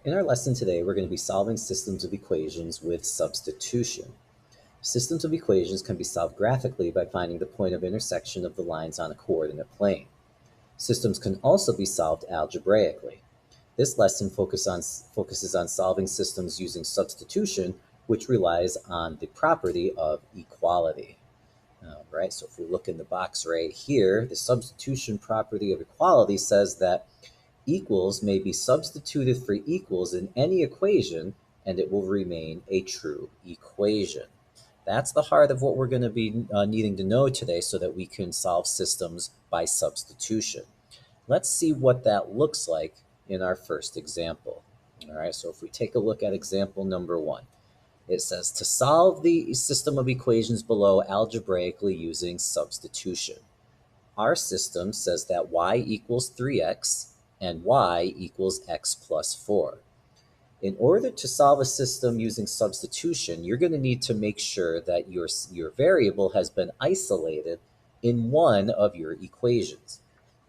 In our lesson today, we're going to be solving systems of equations with substitution. Systems of equations can be solved graphically by finding the point of intersection of the lines on a coordinate plane. Systems can also be solved algebraically. This lesson focuses on solving systems using substitution, which relies on the property of equality. All right, so if we look in the box right here, the substitution property of equality says that equals may be substituted for equals in any equation, and it will remain a true equation. That's the heart of what we're going to be needing to know today so that we can solve systems by substitution. Let's see what that looks like in our first example. All right, so if we take a look at example number 1, it says to solve the system of equations below algebraically using substitution. Our system says that y equals 3x and y equals x plus 4. In order to solve a system using substitution, you're going to need to make sure that your variable has been isolated in one of your equations.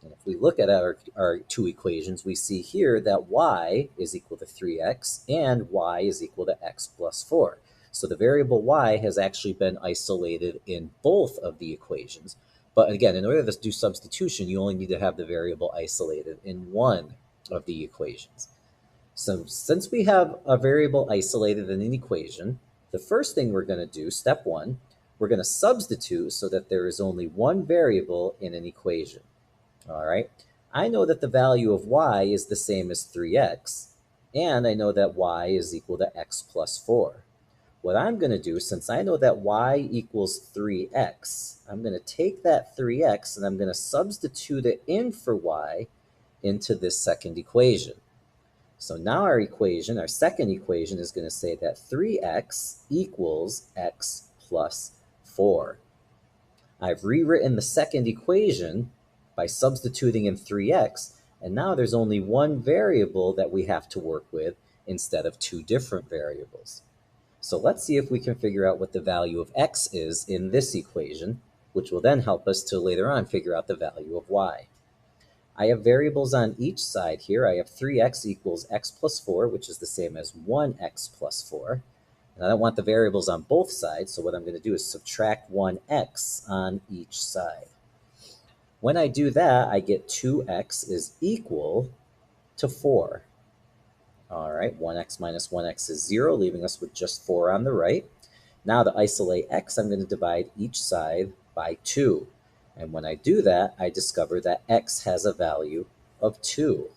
And if we look at our two equations, we see here that y is equal to 3x and y is equal to x plus 4. So the variable y has actually been isolated in both of the equations. But again, in order to do substitution, you only need to have the variable isolated in one of the equations. So since we have a variable isolated in an equation, the first thing we're going to do, step 1, we're going to substitute so that there is only one variable in an equation. All right, I know that the value of y is the same as 3x, and I know that y is equal to x plus 4. What I'm going to do, since I know that y equals 3x, I'm going to take that 3x and I'm going to substitute it in for y into this second equation. So now our equation, our second equation, is going to say that 3x equals x plus 4. I've rewritten the second equation by substituting in 3x, and now there's only one variable that we have to work with instead of two different variables. So let's see if we can figure out what the value of x is in this equation, which will then help us to later on figure out the value of y. I have variables on each side here. I have 3x equals x plus 4, which is the same as 1x plus 4. And I don't want the variables on both sides, so what I'm going to do is subtract 1x on each side. When I do that, I get 2x is equal to 4. All right, 1x minus 1x is 0, leaving us with just 4 on the right. Now to isolate x, I'm going to divide each side by 2. And when I do that, I discover that x has a value of 2.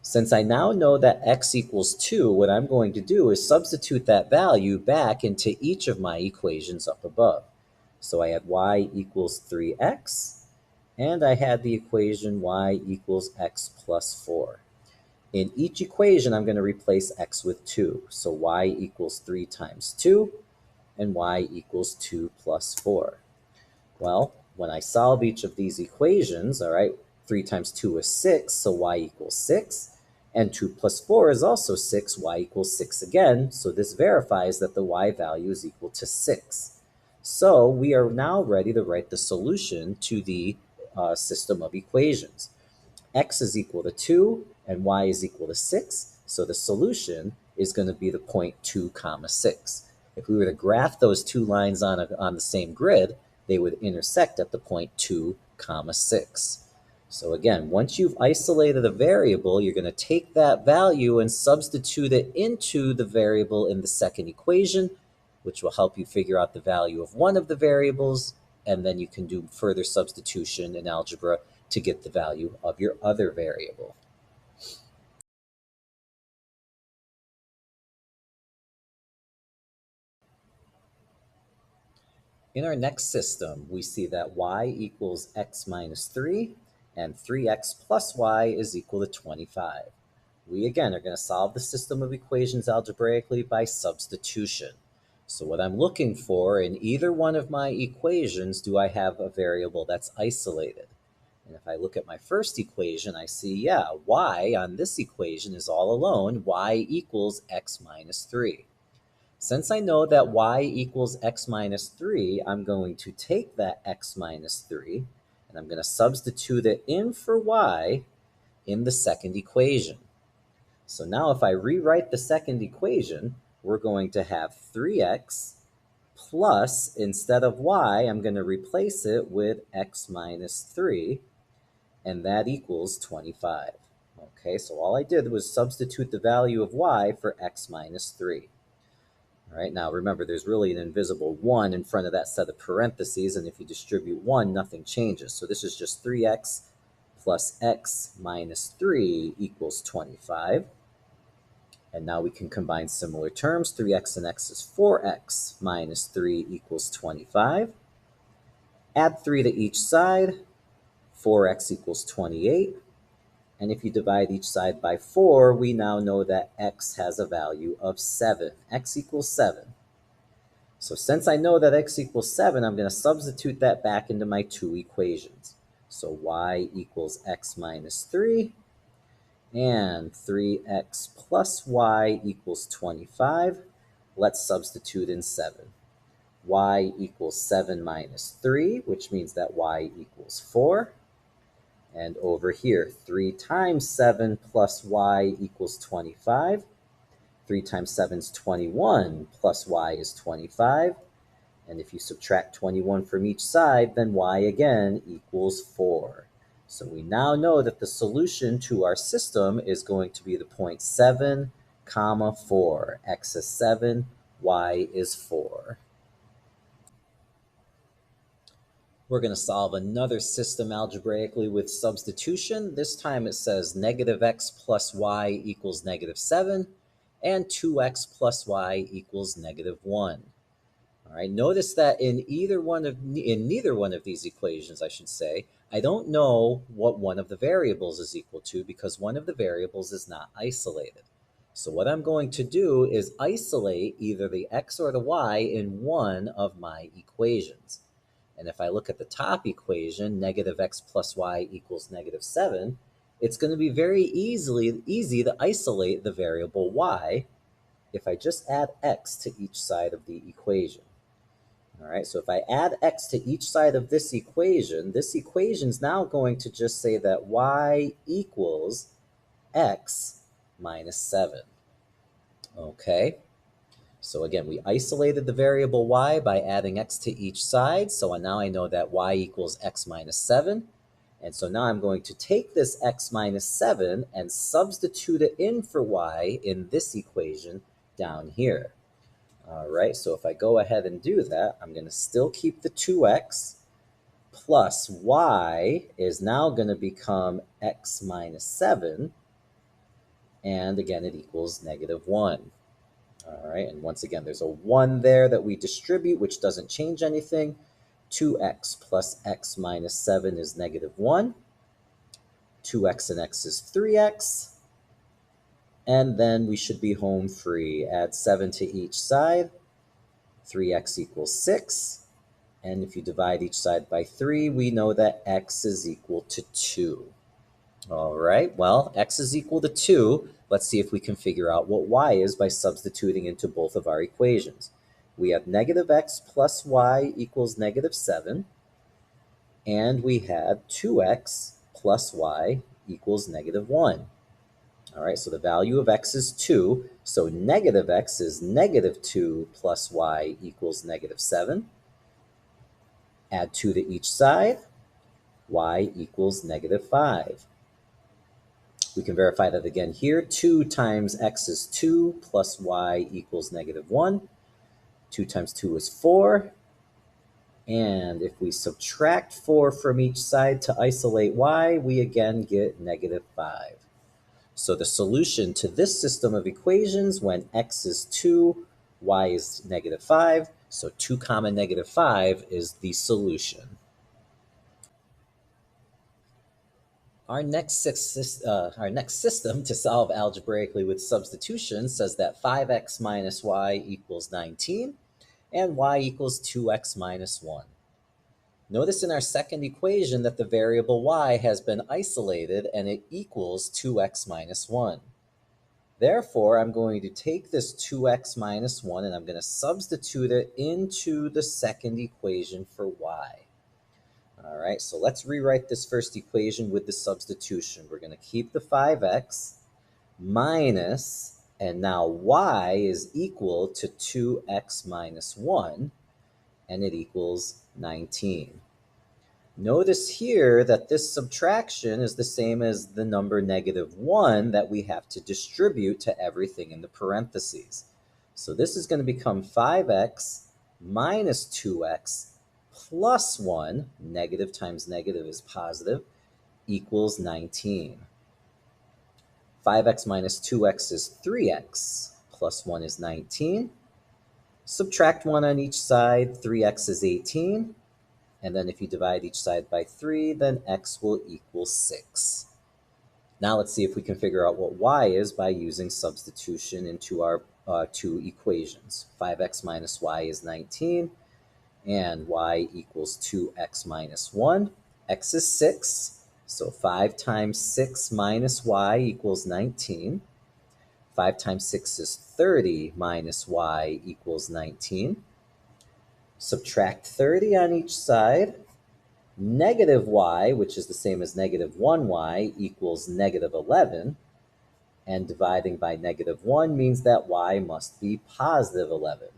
Since I now know that x equals 2, what I'm going to do is substitute that value back into each of my equations up above. So I had y equals 3x, and I had the equation y equals x plus 4. In each equation, I'm going to replace x with 2. So y equals 3 times 2, and y equals 2 plus 4. Well, when I solve each of these equations, all right, 3 times 2 is 6, so y equals 6. And 2 plus 4 is also 6, y equals 6 again. So this verifies that the y value is equal to 6. So we are now ready to write the solution to the system of equations. X is equal to 2 and y is equal to 6. So the solution is going to be the point 2 comma 6. If we were to graph those two lines on the same grid, they would intersect at the point 2 comma 6. So again, once you've isolated a variable, you're going to take that value and substitute it into the variable in the second equation, which will help you figure out the value of one of the variables, and then you can do further substitution in algebra to get the value of your other variable. In our next system, we see that y equals x minus 3 and 3x plus y is equal to 25. We again are going to solve the system of equations algebraically by substitution. So what I'm looking for in either one of my equations, do I have a variable that's isolated? And if I look at my first equation, I see, yeah, y on this equation is all alone. Y equals x minus 3. Since I know that y equals x minus 3, I'm going to take that x minus 3, and I'm going to substitute it in for y in the second equation. So now if I rewrite the second equation, we're going to have 3x plus, instead of y, I'm going to replace it with x minus 3, and that equals 25. Okay, so all I did was substitute the value of y for x minus 3. All right, now remember, there's really an invisible 1 in front of that set of parentheses, and if you distribute 1, nothing changes. So this is just 3x plus x minus 3 equals 25. And now we can combine similar terms. 3x and x is 4x minus 3 equals 25. Add 3 to each side. 4x equals 28. And if you divide each side by 4, we now know that x has a value of 7. X equals 7. So since I know that x equals 7, I'm going to substitute that back into my two equations. So y equals x minus 3, and 3x plus y equals 25. Let's substitute in 7. Y equals 7 minus 3, which means that y equals 4. And over here, 3 times 7 plus y equals 25. 3 times 7 is 21, plus y is 25. And if you subtract 21 from each side, then y again equals 4. So we now know that the solution to our system is going to be the point 7, comma 4. X is 7, y is 4. We're going to solve another system algebraically with substitution. This time it says negative x plus y equals negative 7, and 2x plus y equals negative 1. All right, notice that in neither one of these equations, I should say, I don't know what one of the variables is equal to because one of the variables is not isolated. So what I'm going to do is isolate either the x or the y in one of my equations. And if I look at the top equation, negative x plus y equals negative 7, it's going to be very easy to isolate the variable y if I just add x to each side of the equation. All right, so if I add x to each side of this equation is now going to just say that y equals x minus 7. Okay, so again, we isolated the variable y by adding x to each side. So now I know that y equals x minus 7. And so now I'm going to take this x minus 7 and substitute it in for y in this equation down here. All right, so if I go ahead and do that, I'm going to still keep the 2x plus y is now going to become x minus 7. And again, it equals negative 1. All right, and once again, there's a 1 there that we distribute, which doesn't change anything. 2x plus x minus 7 is negative 1. 2x and x is 3x. And then we should be home free. Add 7 to each side. 3x equals 6. And if you divide each side by 3, we know that x is equal to 2. All right, well, x is equal to 2. Let's see if we can figure out what y is by substituting into both of our equations. We have negative x plus y equals negative 7. And we have 2x plus y equals negative 1. All right, so the value of x is 2. So negative x is negative 2 plus y equals negative 7. Add 2 to each side. Y equals negative 5. We can verify that again here. 2 times x is 2 plus y equals negative 1. 2 times 2 is 4. And if we subtract 4 from each side to isolate y, we again get negative 5. So the solution to this system of equations when x is 2, y is negative 5, so 2 comma negative 5 is the solution. Our next system to solve algebraically with substitution says that 5x minus y equals 19 and y equals 2x minus 1. Notice in our second equation that the variable y has been isolated and it equals 2x minus 1. Therefore, I'm going to take this 2x minus 1 and I'm going to substitute it into the second equation for y. All right, so let's rewrite this first equation with the substitution. We're going to keep the 5x minus, and now y is equal to 2x minus 1, and it equals 19. Notice here that this subtraction is the same as the number -1 that we have to distribute to everything in the parentheses. So this is going to become 5x minus 2x plus 1, negative times negative is positive, equals 19. 5x minus 2x is 3x, plus 1 is 19. Subtract 1 on each side, 3x is 18. And then if you divide each side by 3, then x will equal 6. Now let's see if we can figure out what y is by using substitution into our two equations. 5x minus y is 19, and y equals 2x minus 1. X is 6, so 5 times 6 minus y equals 19. 5 times 6 is 30 minus y equals 19. Subtract 30 on each side. Negative y, which is the same as -1y, equals -11. And dividing by -1 means that y must be positive 11.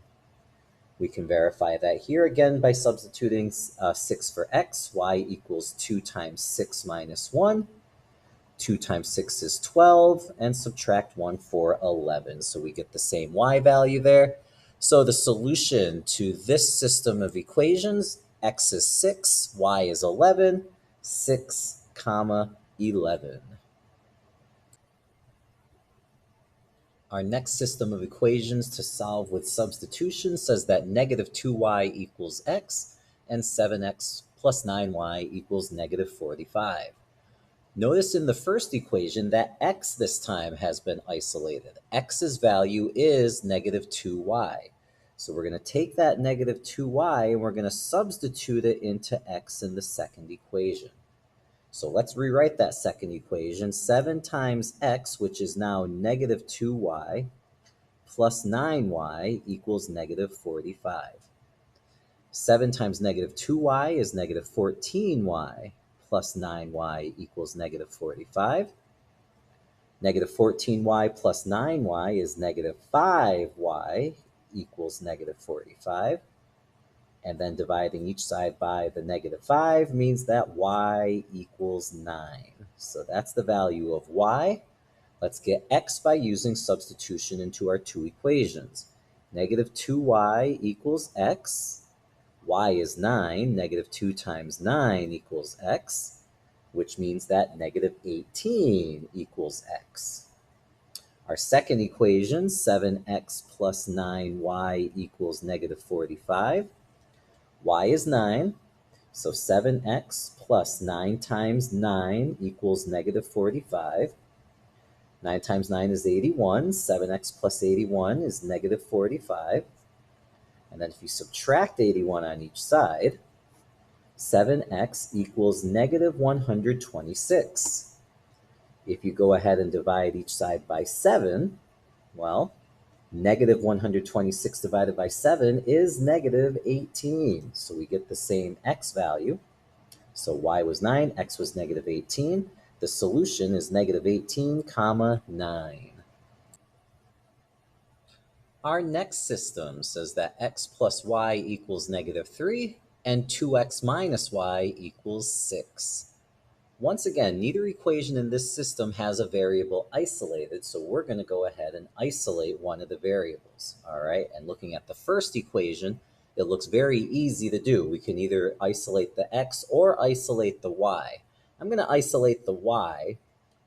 We can verify that here again by substituting 6 for x. Y equals 2 times 6 minus 1. 2 times 6 is 12, and subtract 1 for 11. So we get the same y value there. So the solution to this system of equations, x is 6, y is 11, 6, comma, 11. Our next system of equations to solve with substitution says that -2y equals x, and 7x plus 9y equals -45. Notice in the first equation that x this time has been isolated. X's value is -2y. So we're going to take that -2y and we're going to substitute it into x in the second equation. So let's rewrite that second equation. 7 times x, which is now -2y, plus 9y equals -45. 7 times -2y is -14y, plus 9y equals -45. -14y plus 9y is -5y equals -45. And then dividing each side by the -5 means that y equals 9. So that's the value of y. Let's get x by using substitution into our two equations. -2y equals x. Y is 9. -2 times 9 equals x, which means that -18 equals x. Our second equation, 7x plus 9y equals -45. Y is 9, so 7x plus 9 times 9 equals -45. 9 times 9 is 81. 7x plus 81 is -45. And then if you subtract 81 on each side, 7x equals -126. If you go ahead and divide each side by 7, well, -126 divided by 7 is -18. So we get the same x value. So y was 9, x was -18. The solution is -18, comma, 9. Our next system says that x plus y equals -3 and 2x minus y equals 6. Once again, neither equation in this system has a variable isolated, so we're going to go ahead and isolate one of the variables, all right? And looking at the first equation, it looks very easy to do. We can either isolate the x or isolate the y. I'm going to isolate the y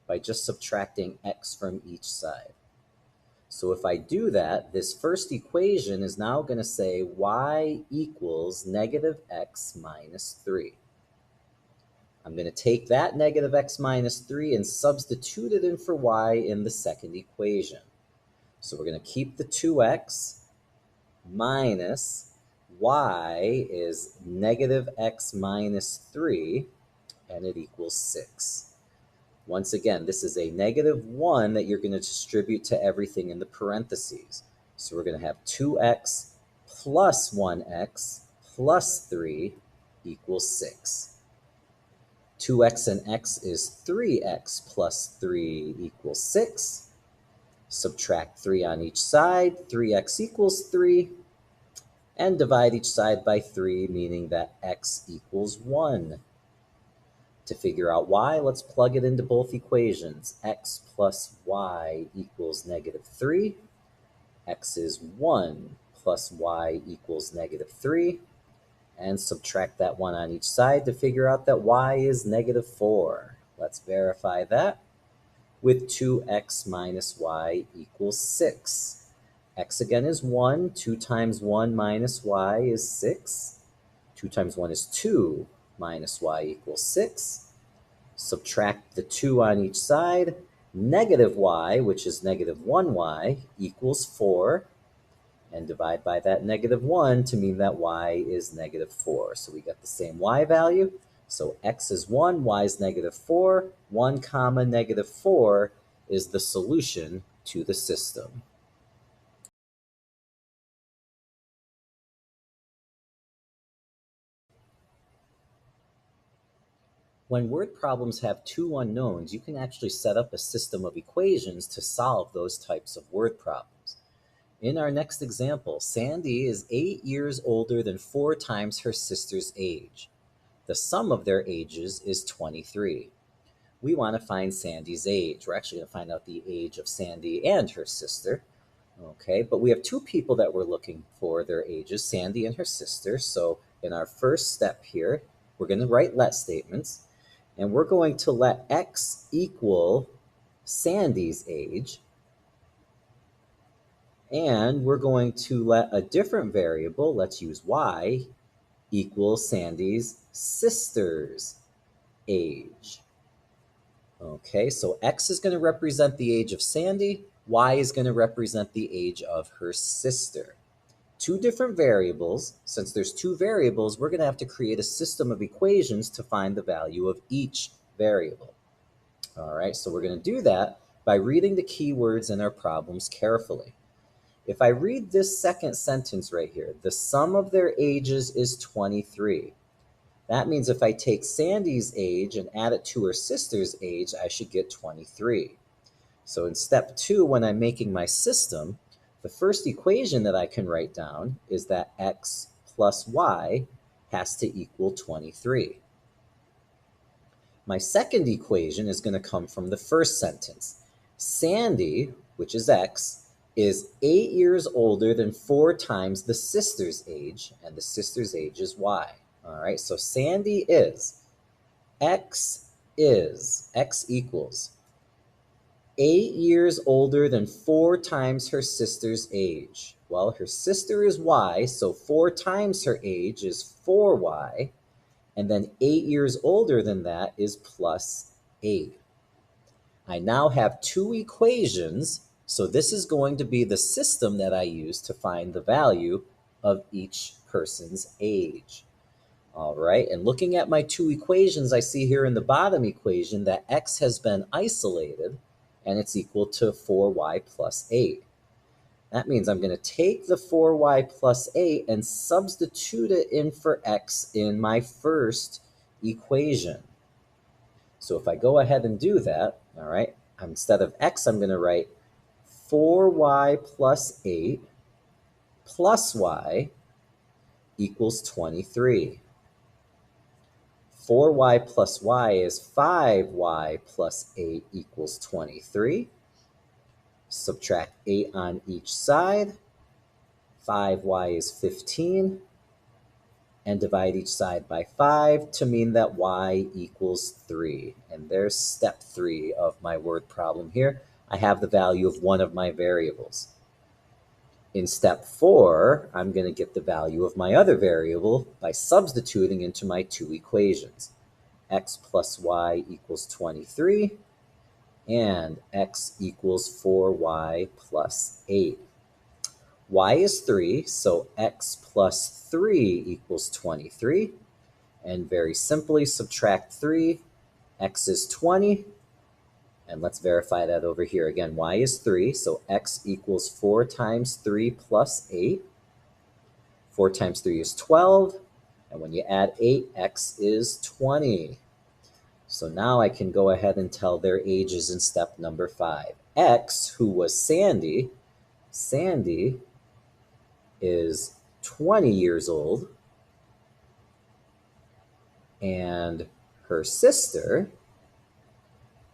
by just subtracting x from each side. So if I do that, this first equation is now going to say y equals -x minus 3. I'm going to take that -x minus 3 and substitute it in for y in the second equation. So we're going to keep the 2x minus y is -x minus 3, and it equals 6. Once again, this is a -1 that you're going to distribute to everything in the parentheses. So we're going to have 2x plus 1x plus 3 equals 6. 2x and x is 3x plus 3 equals 6. Subtract 3 on each side, 3x equals 3, and divide each side by 3, meaning that x equals 1. To figure out y, let's plug it into both equations. X plus y equals negative 3. X is 1 plus y equals negative 3. And subtract that 1 on each side to figure out that y is negative 4. Let's verify that with 2x minus y equals 6. X again is 1. 2 times 1 minus y is 6. 2 times 1 is 2 minus y equals 6. Subtract the 2 on each side. Negative y, which is negative 1y, equals 4. And divide by that negative 1 to mean that y is negative 4. So we get the same y value. So x is 1, y is negative 4. 1 comma negative 4 is the solution to the system. When word problems have two unknowns, you can actually set up a system of equations to solve those types of word problems. In our next example, Sandy is 8 years older than 4 times her sister's age. The sum of their ages is 23. We want to find Sandy's age. We're actually going to find out the age of Sandy and her sister. Okay, but we have two people that we're looking for their ages, Sandy and her sister. So in our first step here, we're going to write let statements. And we're going to let x equal Sandy's age. And we're going to let a different variable, let's use y, equal Sandy's sister's age. Okay, so x is going to represent the age of Sandy, y is going to represent the age of her sister. Two different variables. Since there's two variables, we're going to have to create a system of equations to find the value of each variable. All right, so we're going to do that by reading the keywords in our problems carefully. If I read this second sentence right here, the sum of their ages is 23. That means if I take Sandy's age and add it to her sister's age, I should get 23. So in step 2, when I'm making my system, the first equation that I can write down is that x plus y has to equal 23. My second equation is going to come from the first sentence. Sandy, which is x, is 8 years older than 4 times the sister's age, and the sister's age is y. All right, so Sandy is, x equals 8 years older than 4 times her sister's age. Well, her sister is y, so 4 times her age is 4y, and then 8 years older than that is plus 8. I now have two equations, so this is going to be the system that I use to find the value of each person's age. All right, and looking at my two equations, I see here in the bottom equation that x has been isolated, and it's equal to 4y plus 8. That means I'm going to take the 4y plus 8 and substitute it in for x in my first equation. So if I go ahead and do that, all right, instead of x, I'm going to write 4y plus 8 plus y equals 23. 4y plus y is 5y plus 8 equals 23. Subtract 8 on each side. 5y is 15. And divide each side by 5 to mean that y equals 3. And there's step 3 of my word problem here. I have the value of one of my variables. In step 4, I'm going to get the value of my other variable by substituting into my two equations. X plus y equals 23, and x equals 4y plus 8. Y is 3, so x plus 3 equals 23. And very simply subtract 3, x is 20. And let's verify that over here. Again, y is 3, so x equals 4 times 3 plus 8. 4 times 3 is 12. And when you add 8, x is 20. So now I can go ahead and tell their ages in step number 5. X, who was Sandy, Sandy is 20 years old, and her sister,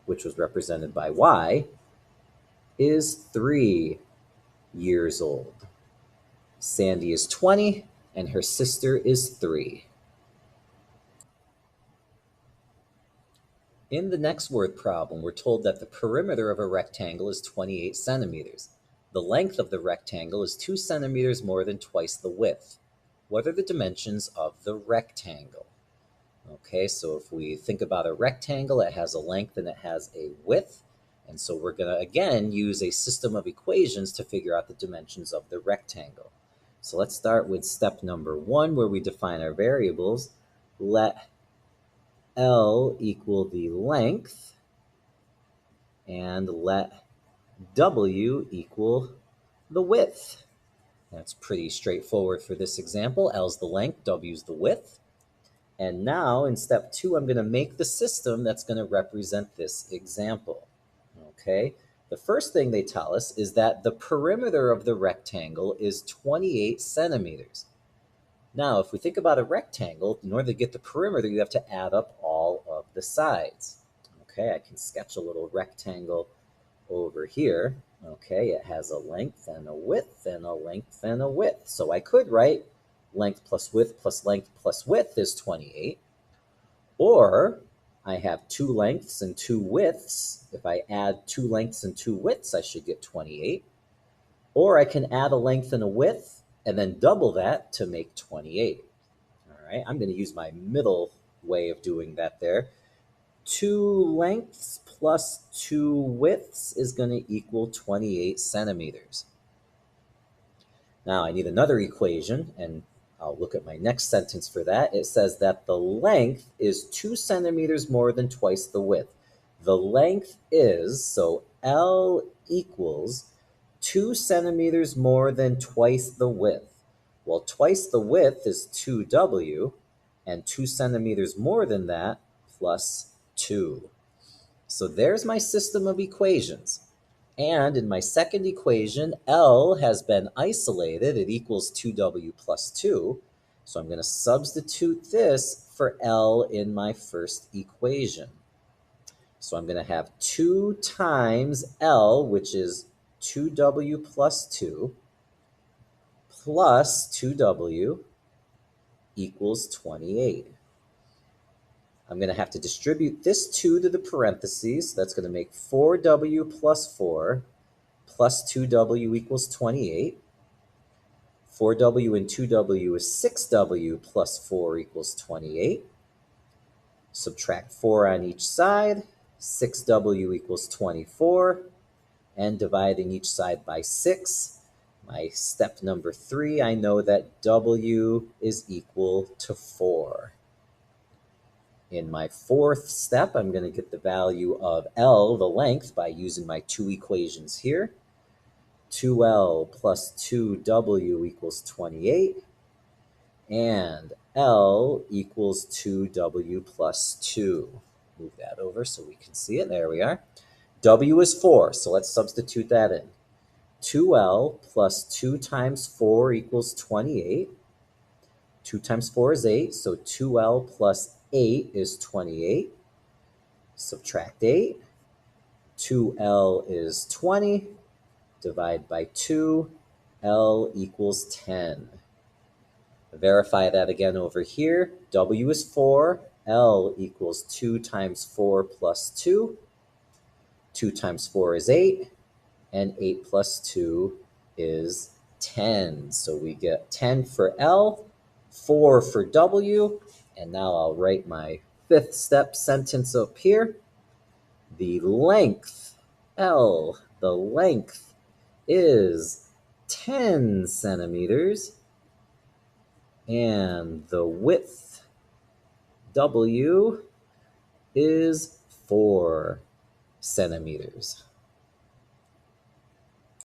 which was represented by Y, is 3 years old. Sandy is 20, and her sister is 3. In the next word problem, we're told that the perimeter of a rectangle is 28 centimeters. The length of the rectangle is 2 centimeters more than twice the width. What are the dimensions of the rectangle? Okay, so if we think about a rectangle, it has a length and it has a width. And so we're going to, again, use a system of equations to figure out the dimensions of the rectangle. So let's start with step number 1, where we define our variables. Let L equal the length, and let W equal the width. That's pretty straightforward for this example. L's the length, W's the width. And now in step 2, I'm going to make the system that's going to represent this example. Okay, the first thing they tell us is that the perimeter of the rectangle is 28 centimeters. Now, if we think about a rectangle, in order to get the perimeter, you have to add up all of the sides. Okay, I can sketch a little rectangle over here. Okay, it has a length and a width and a length and a width. So I could write length plus width is 28. Or I have 2 lengths and 2 widths. If I add 2 lengths and 2 widths, I should get 28. Or I can add a length and a width and then double that to make 28. All right, I'm going to use my middle way of doing that there. 2 lengths plus 2 widths is going to equal 28 centimeters. Now I need another equation, and I'll look at my next sentence for that. It says that the length is 2 centimeters more than twice the width. The length is, so L equals 2 centimeters more than twice the width. Well, twice the width is 2W, and 2 centimeters more than that plus 2. So there's my system of equations. And in my second equation, L has been isolated. It equals 2W plus 2. So I'm going to substitute this for L in my first equation. So I'm going to have 2 times L, which is 2W plus 2, plus 2W equals 28. I'm going to have to distribute this 2 to the parentheses. That's going to make 4W plus 4 plus 2W equals 28. 4W and 2W is 6W plus 4 equals 28. Subtract 4 on each side. 6W equals 24. And dividing each side by 6. My step number 3, I know that W is equal to 4. In my fourth step, I'm going to get the value of L, the length, by using my 2 equations here. 2L plus 2W equals 28. And L equals 2W plus 2. Move that over so we can see it. There we are. W is 4, so let's substitute that in. 2L plus 2 times 4 equals 28. 2 times 4 is 8, so 2L plus 8 is 28. Subtract 8. 2L is 20. Divide by 2. L equals 10. Verify that again over here. W is 4. L equals 2 times 4 plus 2. 2 times 4 is 8. And 8 plus 2 is 10. So we get 10 for L, 4 for W. And now I'll write my fifth step sentence up here. The length, L, the length is 10 centimeters. And the width, W, is 4 centimeters.